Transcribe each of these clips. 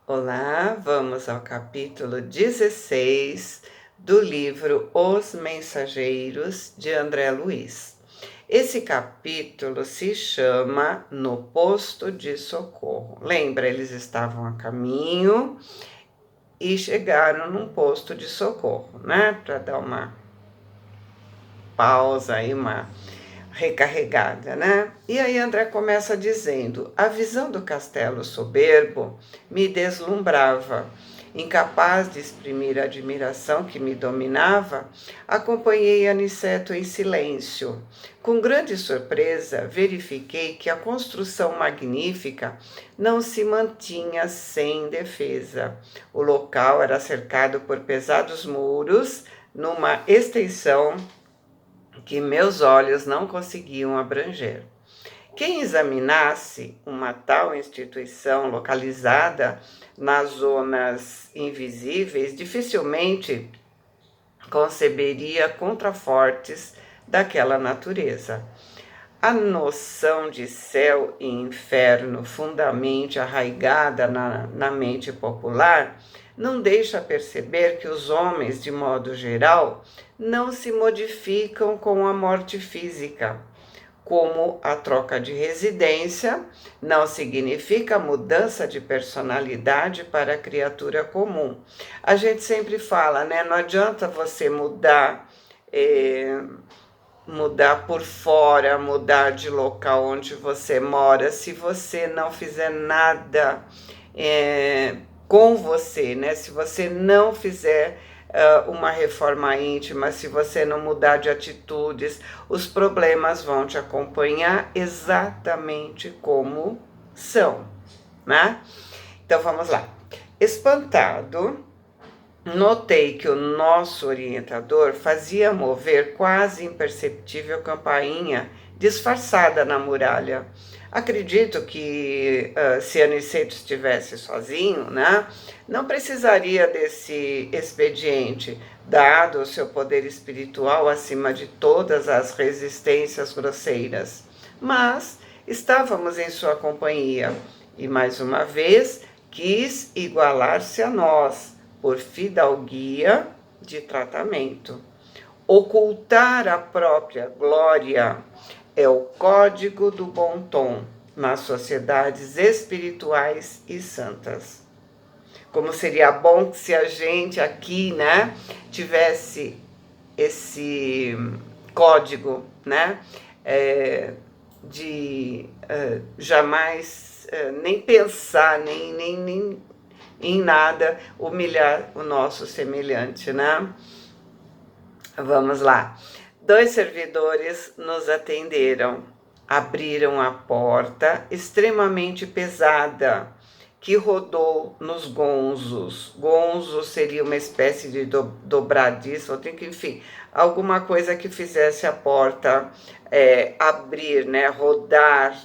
Olá, vamos ao capítulo 16 do livro Os Mensageiros, de André Luiz. Esse capítulo se chama No Posto de Socorro. Lembra, eles estavam a caminho e chegaram num posto de socorro, né? Para dar uma pausa aí, uma recarregada, né? E aí André começa dizendo: a visão do castelo soberbo me deslumbrava. Incapaz de exprimir a admiração que me dominava, acompanhei Aniceto em silêncio. Com grande surpresa, verifiquei que a construção magnífica não se mantinha sem defesa. O local era cercado por pesados muros, numa extensão que meus olhos não conseguiam abranger. Quem examinasse uma tal instituição localizada nas zonas invisíveis dificilmente conceberia contrafortes daquela natureza. A noção de céu e inferno, fundamente arraigada na mente popular, não deixa perceber que os homens, de modo geral, não se modificam com a morte física. Como a troca de residência não significa mudança de personalidade para a criatura comum. A gente sempre fala, né? Não adianta você mudar por fora, mudar de local onde você mora, se você não fizer nada com você, né? Se você não fizer uma reforma íntima, se você não mudar de atitudes, os problemas vão te acompanhar exatamente como são, né? Então vamos lá. Espantado, notei que o nosso orientador fazia mover quase imperceptível campainha disfarçada na muralha. Acredito que se Aniceto estivesse sozinho, né, não precisaria desse expediente, dado o seu poder espiritual acima de todas as resistências grosseiras. Mas estávamos em sua companhia e, mais uma vez, quis igualar-se a nós por fidalguia de tratamento. Ocultar a própria glória é o código do bom tom nas sociedades espirituais e santas. Como seria bom se a gente aqui, né, tivesse esse código, né, de jamais nem pensar, nem em nada humilhar o nosso semelhante, né? Vamos lá. 2 servidores nos atenderam, abriram a porta extremamente pesada, que rodou nos gonzos. Gonzo seria uma espécie de dobradiço, enfim, alguma coisa que fizesse a porta abrir, né, rodar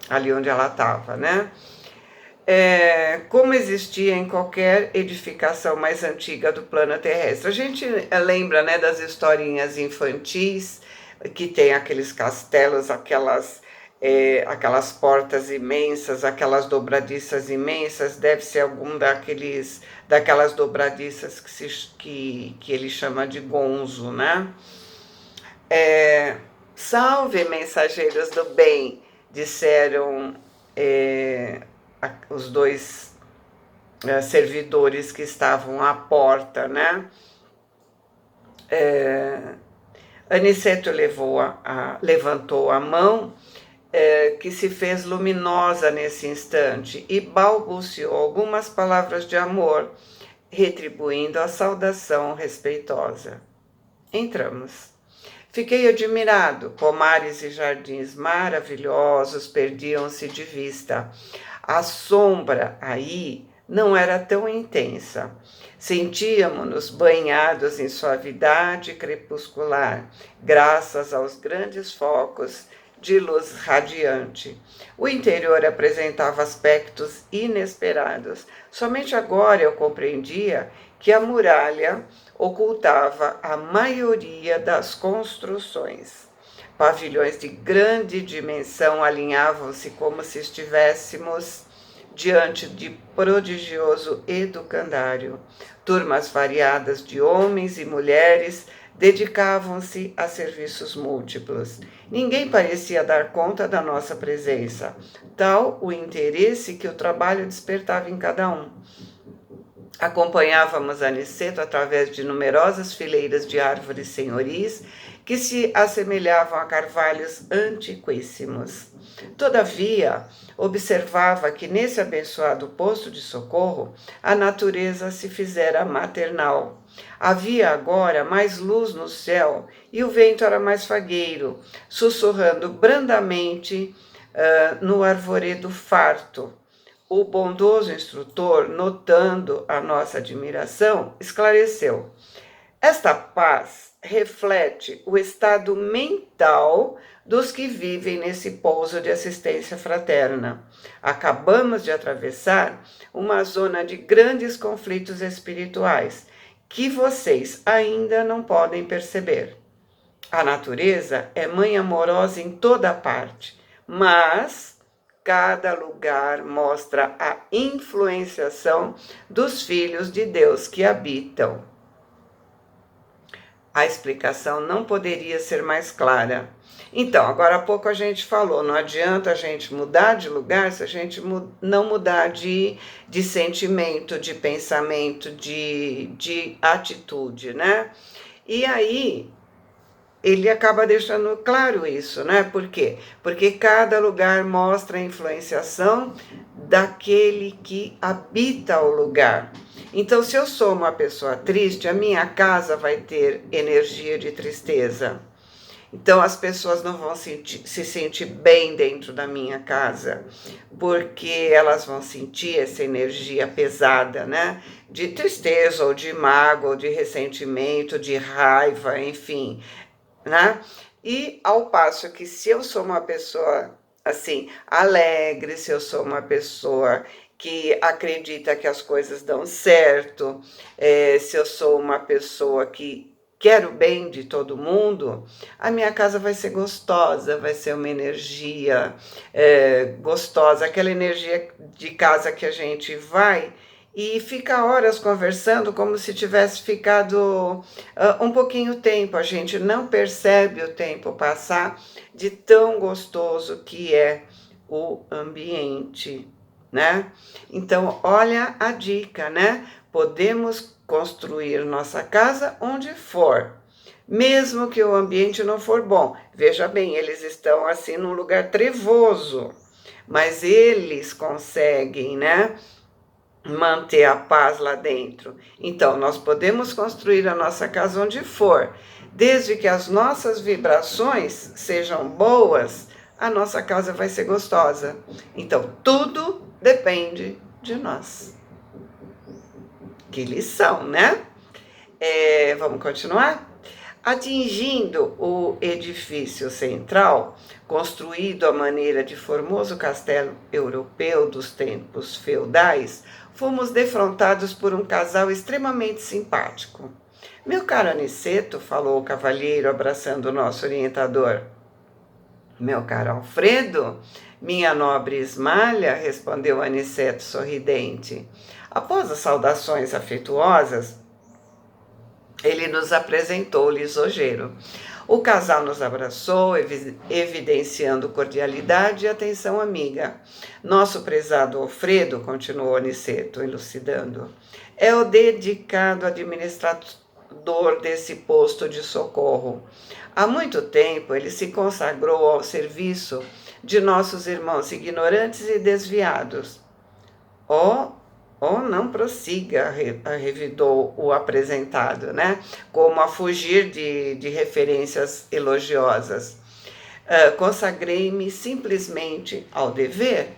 ali onde ela estava, né? Como existia em qualquer edificação mais antiga do plano terrestre. A gente lembra, né, das historinhas infantis, que tem aqueles castelos, aquelas portas imensas, aquelas dobradiças imensas, deve ser algum daquelas dobradiças que ele chama de gonzo, né? Salve, mensageiros do bem, disseram os 2 servidores que estavam à porta, né? Aniceto levantou a mão, que se fez luminosa nesse instante, e balbuciou algumas palavras de amor, retribuindo a saudação respeitosa. Entramos. Fiquei admirado. Pomares e jardins maravilhosos perdiam-se de vista. A sombra aí não era tão intensa. Sentíamos-nos banhados em suavidade crepuscular, graças aos grandes focos de luz radiante. O interior apresentava aspectos inesperados. Somente agora eu compreendia que a muralha ocultava a maioria das construções. Pavilhões de grande dimensão alinhavam-se como se estivéssemos diante de prodigioso educandário. Turmas variadas de homens e mulheres dedicavam-se a serviços múltiplos. Ninguém parecia dar conta da nossa presença, tal o interesse que o trabalho despertava em cada um. Acompanhávamos Aniceto através de numerosas fileiras de árvores senhoris que se assemelhavam a carvalhos antiquíssimos. Todavia, observava que nesse abençoado posto de socorro, a natureza se fizera maternal. Havia agora mais luz no céu e o vento era mais fagueiro, sussurrando brandamente no arvoredo farto. O bondoso instrutor, notando a nossa admiração, esclareceu: esta paz reflete o estado mental dos que vivem nesse pouso de assistência fraterna. Acabamos de atravessar uma zona de grandes conflitos espirituais que vocês ainda não podem perceber. A natureza é mãe amorosa em toda parte, mas cada lugar mostra a influenciação dos filhos de Deus que habitam. A explicação não poderia ser mais clara. Então, agora há pouco a gente falou, não adianta a gente mudar de lugar se a gente não mudar de sentimento, de pensamento, de atitude, né? E aí, ele acaba deixando claro isso, né? Por quê? Porque cada lugar mostra a influenciação daquele que habita o lugar. Então, se eu sou uma pessoa triste, a minha casa vai ter energia de tristeza. Então, as pessoas não vão se sentir bem dentro da minha casa, porque elas vão sentir essa energia pesada, né? De tristeza, ou de mágoa, ou de ressentimento, de raiva, enfim, né? E ao passo que se eu sou uma pessoa assim alegre, se eu sou uma pessoa que acredita que as coisas dão certo, se eu sou uma pessoa que quero o bem de todo mundo, a minha casa vai ser gostosa, vai ser uma energia gostosa, aquela energia de casa que a gente vai e fica horas conversando como se tivesse ficado um pouquinho tempo. A gente não percebe o tempo passar de tão gostoso que é o ambiente, né? Então, olha a dica, né? Podemos construir nossa casa onde for, mesmo que o ambiente não for bom. Veja bem, eles estão assim num lugar trevoso, mas eles conseguem, né, manter a paz lá dentro. Então, nós podemos construir a nossa casa onde for, desde que as nossas vibrações sejam boas, a nossa casa vai ser gostosa. Então, tudo depende de nós. Que lição, né? Vamos continuar? Atingindo o edifício central, construído à maneira de formoso castelo europeu dos tempos feudais, fomos defrontados por um casal extremamente simpático. Meu caro Aniceto, falou o cavalheiro abraçando o nosso orientador. Meu caro Alfredo, minha nobre Ismalha, respondeu Aniceto sorridente. Após as saudações afetuosas, ele nos apresentou o lisonjeiro. O casal nos abraçou, evidenciando cordialidade e atenção amiga. Nosso prezado Alfredo, continuou Aniceto, elucidando, é o dedicado administrador desse posto de socorro. Há muito tempo ele se consagrou ao serviço de nossos irmãos ignorantes e desviados. Não prossiga, revidou o apresentado, né? Como a fugir de referências elogiosas. Consagrei-me simplesmente ao dever.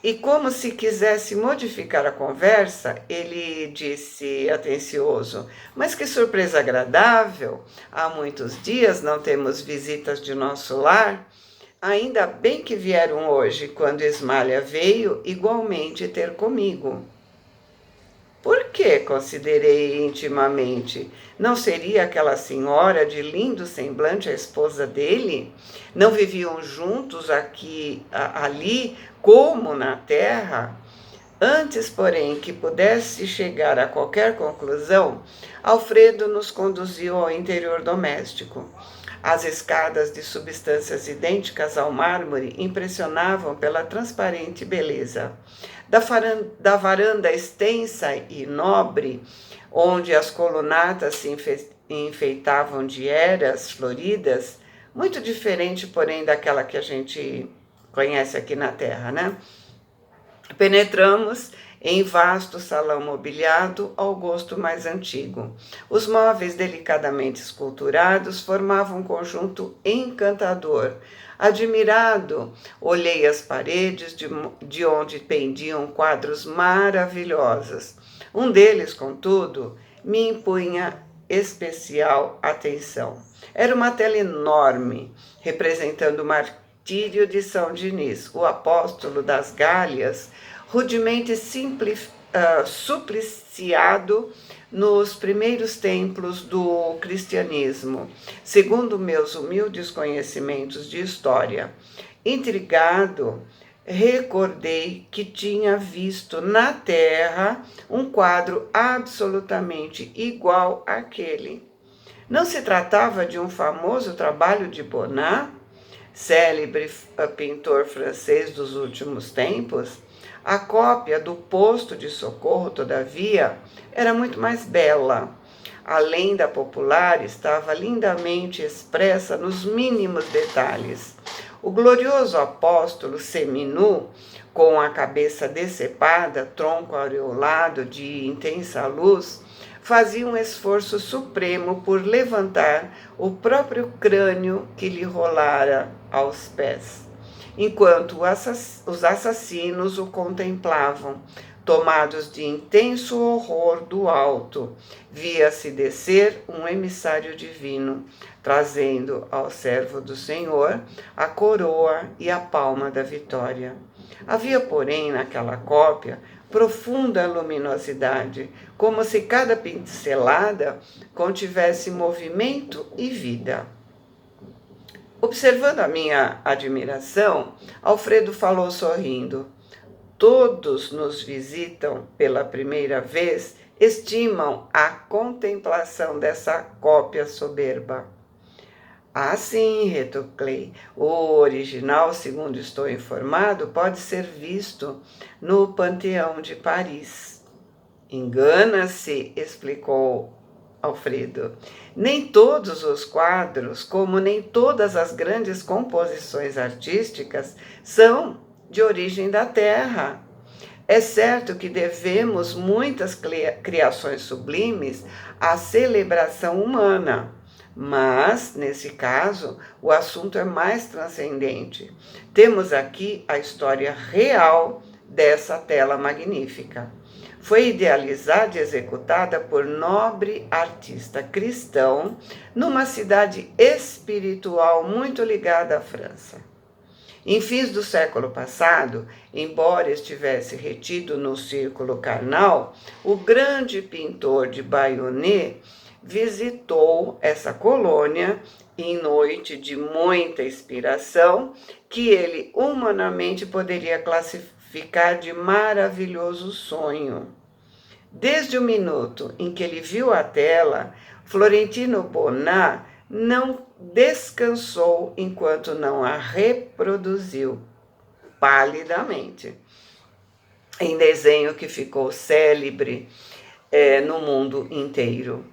E como se quisesse modificar a conversa, ele disse atencioso, mas que surpresa agradável! Há muitos dias não temos visitas de nosso lar. Ainda bem que vieram hoje, quando Ismalha veio igualmente ter comigo. Por que? Considerei intimamente. Não seria aquela senhora de lindo semblante a esposa dele? Não viviam juntos aqui, ali, como na terra? Antes, porém, que pudesse chegar a qualquer conclusão, Alfredo nos conduziu ao interior doméstico. As escadas de substâncias idênticas ao mármore impressionavam pela transparente beleza. Da varanda extensa e nobre, onde as colunatas se enfeitavam de eras floridas, muito diferente, porém, daquela que a gente conhece aqui na Terra, né? Penetramos em vasto salão mobiliado ao gosto mais antigo. Os móveis delicadamente esculturados formavam um conjunto encantador. Admirado, olhei as paredes de onde pendiam quadros maravilhosos. Um deles, contudo, me impunha especial atenção. Era uma tela enorme, representando o martírio de São Diniz, o apóstolo das Galhas, rudemente supliciado nos primeiros templos do cristianismo, segundo meus humildes conhecimentos de história. Intrigado, recordei que tinha visto na terra um quadro absolutamente igual àquele. Não se tratava de um famoso trabalho de Bonnat, célebre pintor francês dos últimos tempos? A cópia do posto de socorro, todavia, era muito mais bela. A lenda popular estava lindamente expressa nos mínimos detalhes. O glorioso apóstolo seminu, com a cabeça decepada, tronco aureolado de intensa luz, fazia um esforço supremo por levantar o próprio crânio que lhe rolara aos pés, enquanto os assassinos o contemplavam. Tomados de intenso horror do alto, via-se descer um emissário divino, trazendo ao servo do Senhor a coroa e a palma da vitória. Havia, porém, naquela cópia profunda luminosidade, como se cada pincelada contivesse movimento e vida. Observando a minha admiração, Alfredo falou sorrindo: todos nos visitam pela primeira vez, estimam a contemplação dessa cópia soberba. Ah, sim, retruquei. O original, segundo estou informado, pode ser visto no Panteão de Paris. Engana-se, explicou Alfredo. Nem todos os quadros, como nem todas as grandes composições artísticas, são de origem da terra. É certo que devemos muitas criações sublimes à celebração humana, mas, nesse caso, o assunto é mais transcendente. Temos aqui a história real dessa tela magnífica. Foi idealizada e executada por nobre artista cristão numa cidade espiritual muito ligada à França. Em fins do século passado, embora estivesse retido no círculo carnal, o grande pintor de Bayonne visitou essa colônia em noite de muita inspiração, que ele humanamente poderia classificar de maravilhoso sonho. Desde o minuto em que ele viu a tela, Florentino Bonnat não descansou enquanto não a reproduziu palidamente, em desenho que ficou célebre no mundo inteiro.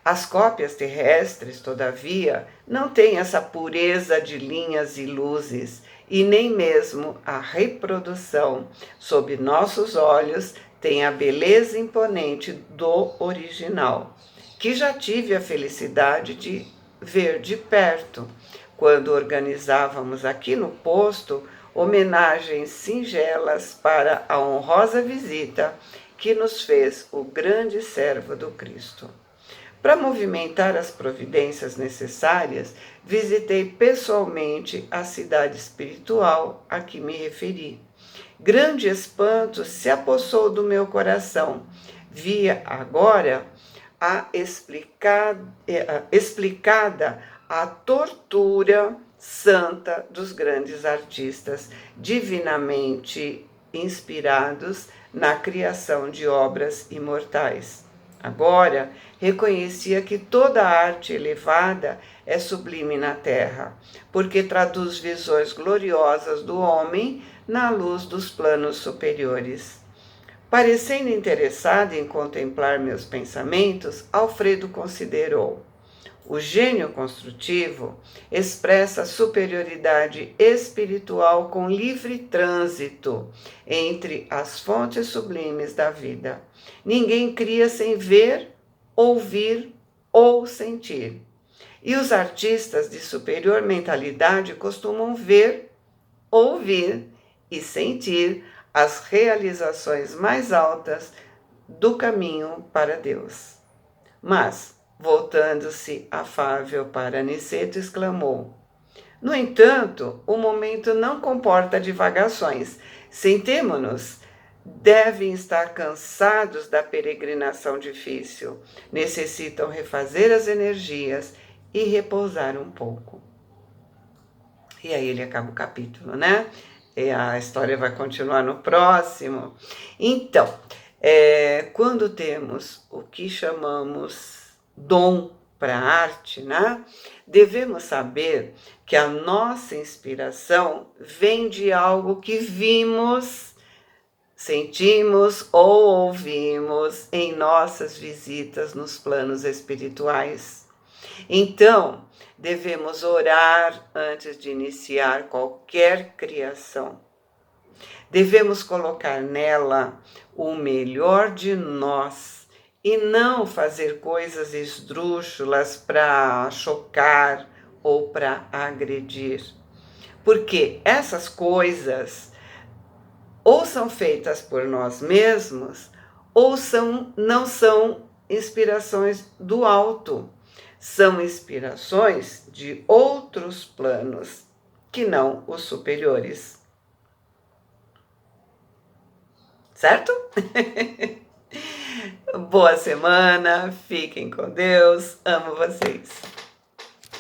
As cópias terrestres, todavia, não têm essa pureza de linhas e luzes, e nem mesmo a reprodução sob nossos olhos tem a beleza imponente do original, que já tive a felicidade de ver de perto, quando organizávamos aqui no posto homenagens singelas para a honrosa visita que nos fez o grande servo do Cristo. Para movimentar as providências necessárias, visitei pessoalmente a cidade espiritual a que me referi. Grande espanto se apossou do meu coração. Via agora explicada a tortura santa dos grandes artistas, divinamente inspirados na criação de obras imortais. Agora, reconhecia que toda arte elevada é sublime na terra, porque traduz visões gloriosas do homem na luz dos planos superiores. Parecendo interessado em contemplar meus pensamentos, Alfredo considerou: o gênio construtivo expressa superioridade espiritual com livre trânsito entre as fontes sublimes da vida. Ninguém cria sem ver, ouvir ou sentir. E os artistas de superior mentalidade costumam ver, ouvir e sentir as realizações mais altas do caminho para Deus. Mas, voltando-se afável para Aniceto, exclamou: no entanto, o momento não comporta divagações. Sentemo-nos. Devem estar cansados da peregrinação difícil. Necessitam refazer as energias e repousar um pouco. E aí ele acaba o capítulo, né? E a história vai continuar no próximo. Então, quando temos o que chamamos dom para a arte, né? Devemos saber que a nossa inspiração vem de algo que vimos, sentimos ou ouvimos em nossas visitas nos planos espirituais. Então, devemos orar antes de iniciar qualquer criação. Devemos colocar nela o melhor de nós e não fazer coisas esdrúxulas para chocar ou para agredir. Porque essas coisas ou são feitas por nós mesmos ou não são inspirações do alto. São inspirações de outros planos, que não os superiores. Certo? Boa semana, fiquem com Deus, amo vocês.